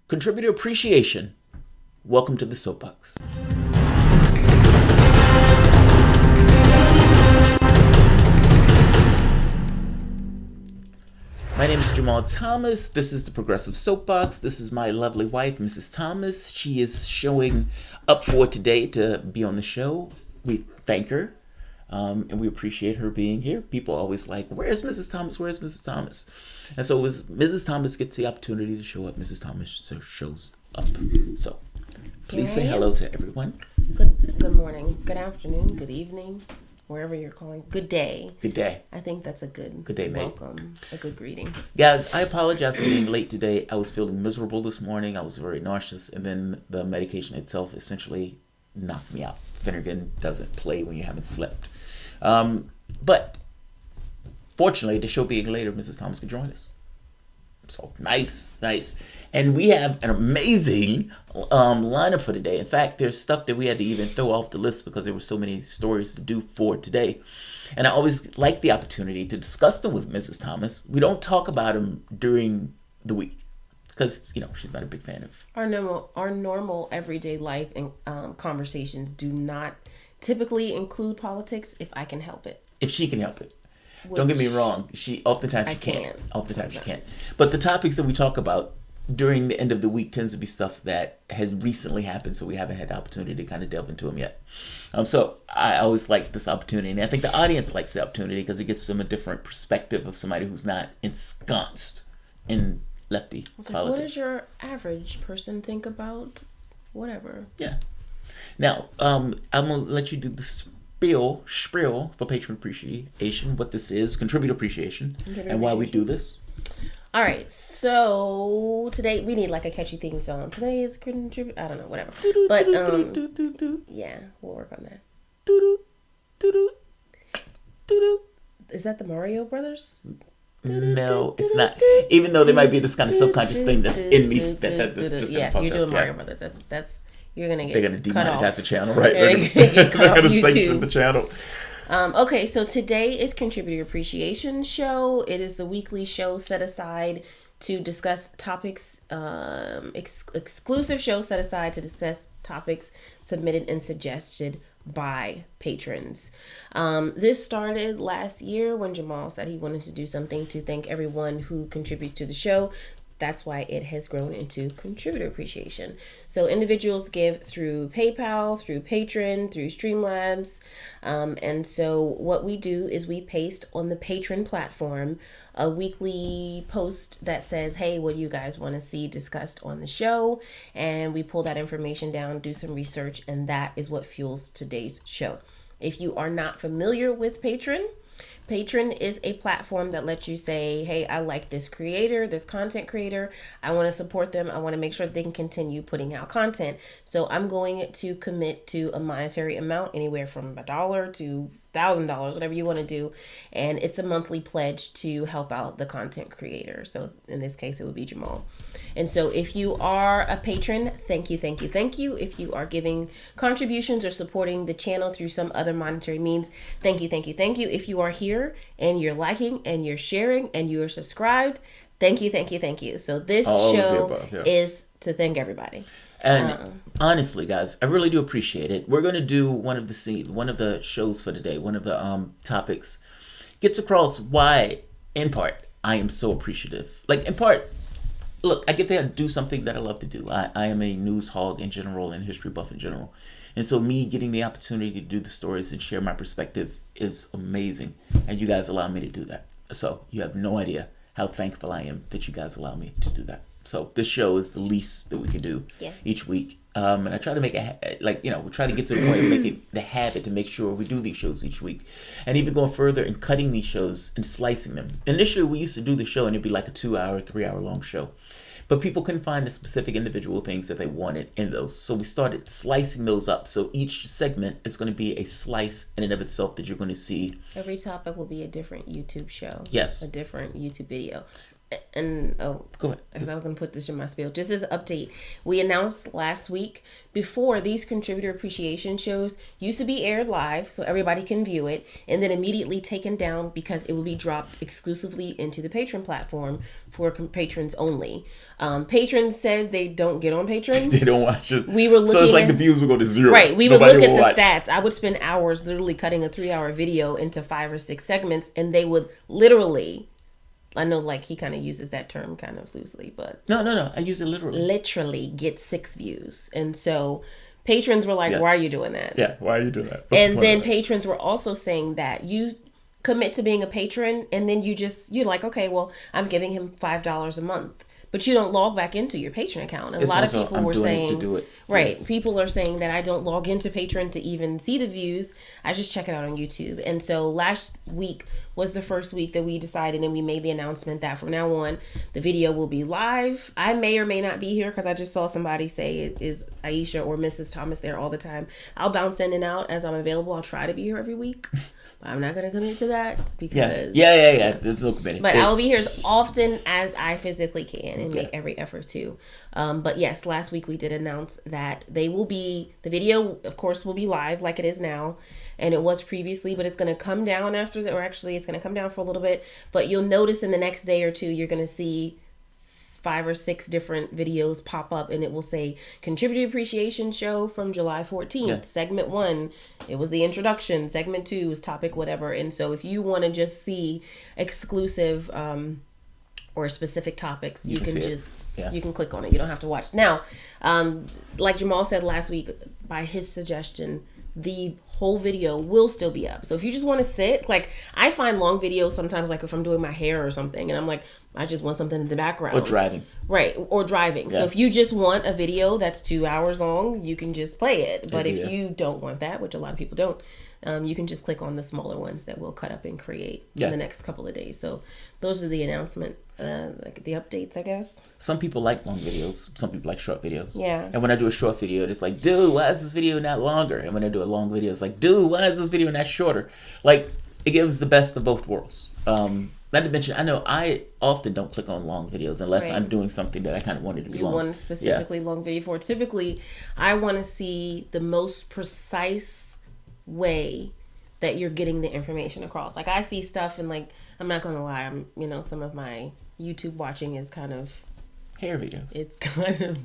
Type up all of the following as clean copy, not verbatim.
Contributor appreciation. Welcome to the Soapbox. My name is Jamarl Thomas. This is the Progressive Soapbox. This is my lovely wife, Mrs. Thomas. She is showing up for today to be on the show. We thank her, and we appreciate her being here. People always like, where's Mrs. Thomas? Where's Mrs. Thomas? And so as Mrs. Thomas gets the opportunity to show up, Mrs. Thomas shows up. So please say hello to everyone. Good morning, good afternoon, good evening, wherever you're calling. Good day. Good day. I think that's a good day, mate. Welcome, a good greeting. Guys, I apologize for being late today. I was feeling miserable this morning. I was very nauseous, and then the medication itself essentially knocked me out. Finnegan doesn't play when you haven't slept. But fortunately, the show being later, Mrs. Thomas can join us. So nice. And we have an amazing lineup for today. In fact, there's stuff that we had to even throw off the list because there were so many stories to do for today. And I always like the opportunity to discuss them with Mrs. Thomas. We don't talk about them during the week because, she's not a big fan of... Our normal everyday life and conversations do not typically include politics if I can help it. If she can help it. Don't get me wrong. Oftentimes she can't. Oftentimes she can't. But the topics that we talk about during the end of the week tends to be stuff that has recently happened, so we haven't had the opportunity to kind of delve into them yet. So I always like this opportunity, and I think the audience likes the opportunity because it gives them a different perspective of somebody who's not ensconced in lefty politics. What does your average person think about whatever? Yeah. Now, I'm going to let you do the spiel for patron appreciation, what this is, contributor appreciation, and why we do this. All right, so today we need like a catchy theme song. Today is contribute. I don't know, whatever. But yeah, we'll work on that. Is that the Mario Brothers? No, it's not. Even though there might be this kind of subconscious thing that's in me that just yeah, you're doing Mario Brothers. That's you're gonna get. They're gonna demonetize the channel, right? They're gonna sanction the channel. Okay, so today is Contributor Appreciation Show. It is the weekly show set aside to discuss topics, exclusive show set aside to discuss topics submitted and suggested by patrons. This started last year when Jamal said he wanted to do something to thank everyone who contributes to the show. That's why it has grown into contributor appreciation. So individuals give through PayPal, through Patreon, through Streamlabs. And so what we do is we paste on the Patreon platform a weekly post that says, hey, what do you guys want to see discussed on the show? And we pull that information down, do some research, and that is what fuels today's show. If you are not familiar with Patreon is a platform that lets you say, hey, I like this creator, this content creator. I want to support them. I want to make sure they can continue putting out content. So I'm going to commit to a monetary amount, anywhere from $1 to $1,000, whatever you want to do. And it's a monthly pledge to help out the content creator. So in this case, it would be Jamal. And so if you are a patron, thank you. If you are giving contributions or supporting the channel through some other monetary means, thank you. If you are here and you're liking and you're sharing and you are subscribed, thank you. So this show is to thank everybody. And honestly, guys, I really do appreciate it. We're going to do one of the shows for today, one of the topics gets across why, in part, I am so appreciative. Like, in part, look, I get to do something that I love to do. I am a news hog in general and history buff in general. And so me getting the opportunity to do the stories and share my perspective is amazing. And you guys allow me to do that. So you have no idea how thankful I am that you guys allow me to do that. So this show is the least that we can do each week. And I try to make we try to get to the point of making the habit to make sure we do these shows each week. And even going further and cutting these shows and slicing them. Initially, we used to do the show and it'd be like a 2-hour, 3-hour long show. But people couldn't find the specific individual things that they wanted in those. So we started slicing those up. So each segment is going to be a slice in and of itself that you're going to see. Every topic will be a different YouTube show. Yes. A different YouTube video. And go ahead. Because I was going to put this in my spiel. Just as an update, we announced last week before these contributor appreciation shows used to be aired live so everybody can view it, and then immediately taken down because it will be dropped exclusively into the Patreon platform for patrons only. Patrons said they don't get on Patreon. They don't watch it. We were looking so it's like the views will go to zero. Right. We would look at the stats. I would spend hours literally cutting a 3-hour video into 5 or 6 segments, and they would literally... I know, like, he kind of uses that term kind of loosely, but... No. I use it literally. Literally get 6 views. And so patrons were like, why are you doing that? Yeah, why are you doing that? And then patrons were also saying that you commit to being a patron, and then you're like, okay, well, I'm giving him $5 a month. But you don't log back into your Patreon account. And a lot of people were saying, people are saying that I don't log into Patreon to even see the views. I just check it out on YouTube. And so last week was the first week that we decided, and we made the announcement that from now on, the video will be live. I may or may not be here because I just saw somebody say, is Aisha or Mrs. Thomas there all the time? I'll bounce in and out as I'm available. I'll try to be here every week. But I'm not going to commit to that because... Yeah. There's no committing. But I will be here as often as I physically can and make every effort to. But yes, last week we did announce that they will be... The video, of course, will be live like it is now. And it was previously, but it's going to come down after... Or actually, it's going to come down for a little bit. But you'll notice in the next day or two, you're going to see 5 or 6 different videos pop up, and it will say Contributor Appreciation Show from July 14th. Segment 1, it was the introduction. Segment 2 is topic whatever. And so if you want to just see exclusive or specific topics, you can just you can click on it. You don't have to watch. Now, like Jamal said last week, by his suggestion, the whole video will still be up. So if you just want to sit, like, I find long videos sometimes, like if I'm doing my hair or something and I'm like, I just want something in the background. Or driving. Right. Or driving. Yeah. So if you just want a video that's 2 hours long, you can just play it. But if you don't want that, which a lot of people don't, you can just click on the smaller ones that we'll cut up and create in the next couple of days. So those are the announcement, like the updates, I guess. Some people like long videos. Some people like short videos. Yeah. And when I do a short video, it's like, dude, why is this video not longer? And when I do a long video, it's like, dude, why is this video not shorter? Like, it gives the best of both worlds. Not to mention, I know I often don't click on long videos unless I'm doing something that I kind of wanted to be long. You want a specifically long video for. Typically, I want to see the most precise way that you're getting the information across. Like, I see stuff and, like, I'm not going to lie, some of my YouTube watching is kind of hair videos. It's kind of,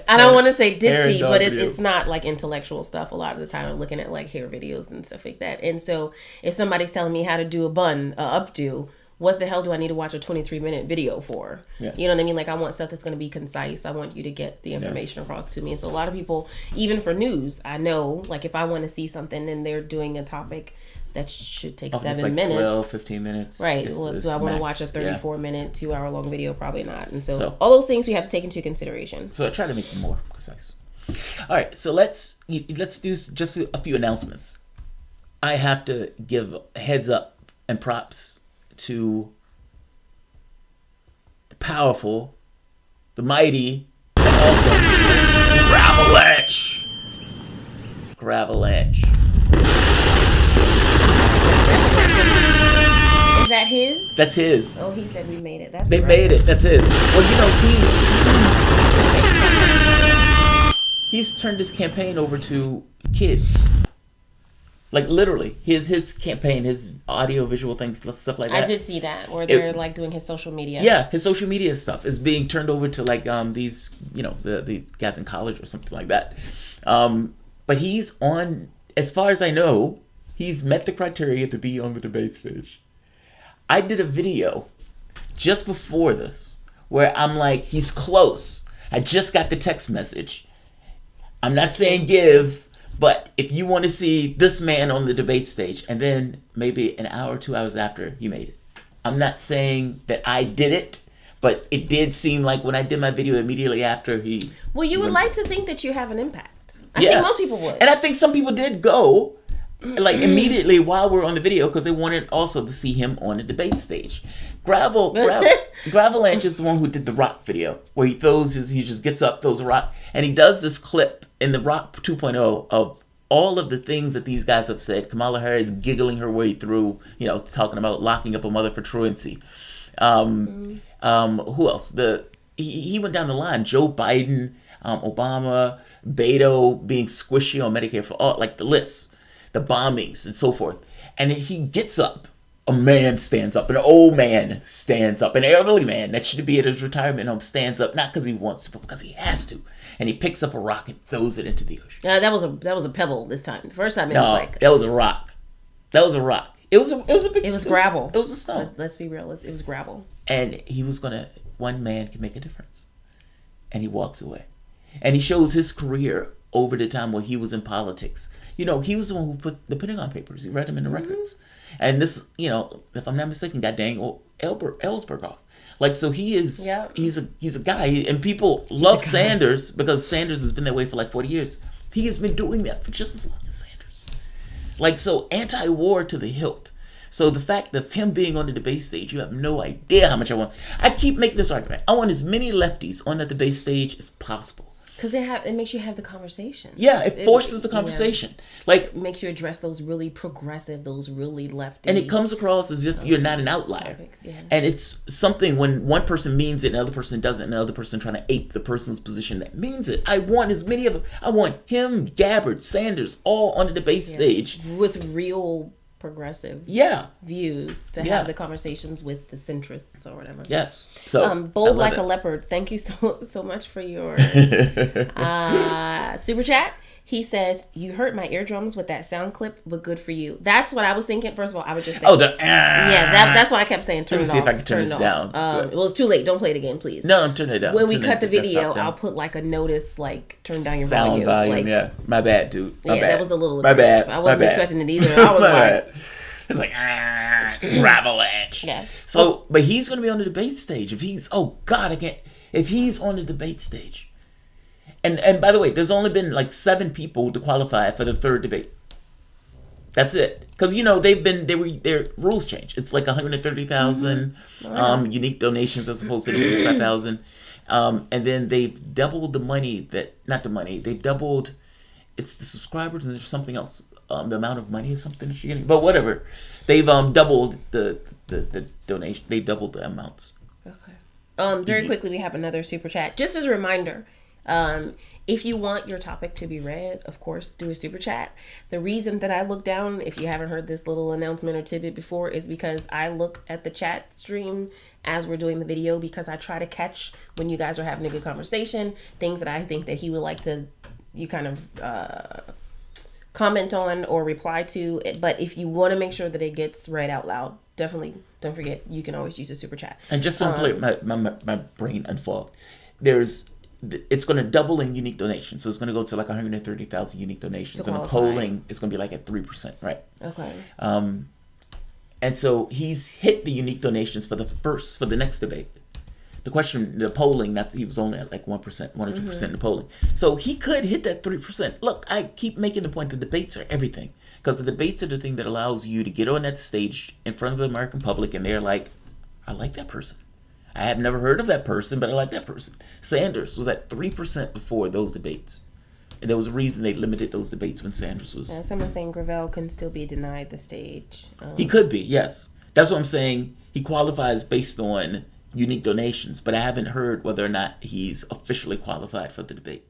I don't want to say ditzy, but it's not like intellectual stuff. A lot of the time I'm looking at like hair videos and stuff like that. And so if somebody's telling me how to do a bun, updo, what the hell do I need to watch a 23-minute video for? Yeah. You know what I mean? Like, I want stuff that's going to be concise. I want you to get the information across to me. And so a lot of people, even for news, I know, like, if I want to see something and they're doing a topic that should take 7 minutes. 12, 15 minutes. Right. Do I want to watch a 34-minute, 2-hour-long video? Probably not. And so all those things we have to take into consideration. So I try to make them more concise. All right. So let's do just a few announcements. I have to give a heads up and props to the powerful, the mighty, and also Gravelanche. Gravelanche. Is that his? That's his. Oh, he said we made it. They made it. That's his. Well, he's turned his campaign over to kids. Like, literally, his campaign, his audio, visual things, stuff like that. I did see that, where they're like doing his social media. Yeah, his social media stuff is being turned over to like these, these guys in college or something like that. But he's on, as far as I know, he's met the criteria to be on the debate stage. I did a video just before this where I'm like, he's close. I just got the text message. I'm not saying give. But if you want to see this man on the debate stage, and then maybe an hour, 2 hours after, you made it. I'm not saying that I did it, but it did seem like when I did my video immediately after he... Well, you would like to think that you have an impact. I think most people would. And I think some people did go, like, immediately while we're on the video, because they wanted also to see him on the debate stage. Gravelanche is the one who did the rock video, where he just gets up, throws a rock, and he does this clip in the Rock 2.0 of all of the things that these guys have said. Kamala Harris giggling her way through, talking about locking up a mother for truancy. Who else? He went down the line. Joe Biden, Obama, Beto being squishy on Medicare for all, like the list, the bombings and so forth. And he gets up. A man stands up. An old man stands up. An elderly man that should be at his retirement home stands up, not because he wants to, but because he has to. And he picks up a rock and throws it into the ocean. That was a pebble this time. The first time it No, was like that was a rock. That was a rock. It was a big. It was gravel. It was a stone. Let's be real. It was gravel. And he was gonna. One man can make a difference. And he walks away. And he shows his career over the time where he was in politics. You know, he was the one who put the Pentagon Papers. He read them in the records. And this, you know, if I'm not mistaken, got Daniel Ellsberg off. Like, so he is, he's a guy. And people love Sanders because Sanders has been that way for like 40 years. He has been doing that for just as long as Sanders. Like, so anti-war to the hilt. So the fact of him being on the debate stage, you have no idea how much I want. I keep making this argument. I want as many lefties on that debate stage as possible. Because it makes you have the conversation. Yeah, it forces the conversation. Like, it makes you address those really progressive, those really lefty. And it comes across as if you're not an outlier. Topics, yeah. And it's something when one person means it and the other person doesn't, and the other person trying to ape the person's position that means it. I want as many of them. I want him, Gabbard, Sanders, all on the debate stage. With real progressive views to have the conversations with the centrists or whatever. Yes. So bold like a leopard. Thank you so much for your super chat. He says, "You hurt my eardrums with that sound clip, but good for you." That's what I was thinking. First of all, I would just say, that's why I kept saying turn it off. Let me see if I can turn this down. Well, it's too late. Don't play it again, please. No, I'm turning it down. When we cut the video, I'll put like a notice, like turn down your sound volume. Like, yeah, my bad, dude. My bad. That was a little. My bad. I wasn't expecting it either. I was like, it's like Gravelanche. Yeah. So, but he's going to be on the debate stage. If he's if he's on the debate stage. And by the way, there's only been like 7 people to qualify for the third debate. That's it. Because, you know, their rules change. It's like 130,000 unique donations as opposed to the 65,000. And then they've doubled the money they've doubled, it's the subscribers and there's something else. The amount of money is something that you're getting. But whatever. They've doubled the donation. They doubled the amounts. Okay. Very quickly, we have another super chat. Just as a reminder, if you want your topic to be read, of course, do a super chat. The reason that I look down, if you haven't heard this little announcement or tidbit before, is because I look at the chat stream as we're doing the video because I try to catch when you guys are having a good conversation, things that I think that he would like to, you kind of comment on or reply to. But if you want to make sure that it gets read out loud, definitely don't forget, you can always use a super chat. And just so my brain unfold, it's going to double in unique donations. So it's going to go to like 130,000 unique donations. And the polling is going to be like at 3%, right? Okay. And so he's hit the unique donations for the next debate. The polling, he was only at like 1%, 1 or 2% in the polling. So he could hit that 3%. Look, I keep making the point that debates are everything. Because the debates are the thing that allows you to get on that stage in front of the American public and they're like, I like that person. I have never heard of that person, but I like that person. Sanders was at 3% before those debates. And there was a reason they limited those debates when Sanders was... someone saying Gravel can still be denied the stage. He could be, yes. That's what I'm saying. He qualifies based on unique donations, but I haven't heard whether or not he's officially qualified for the debate.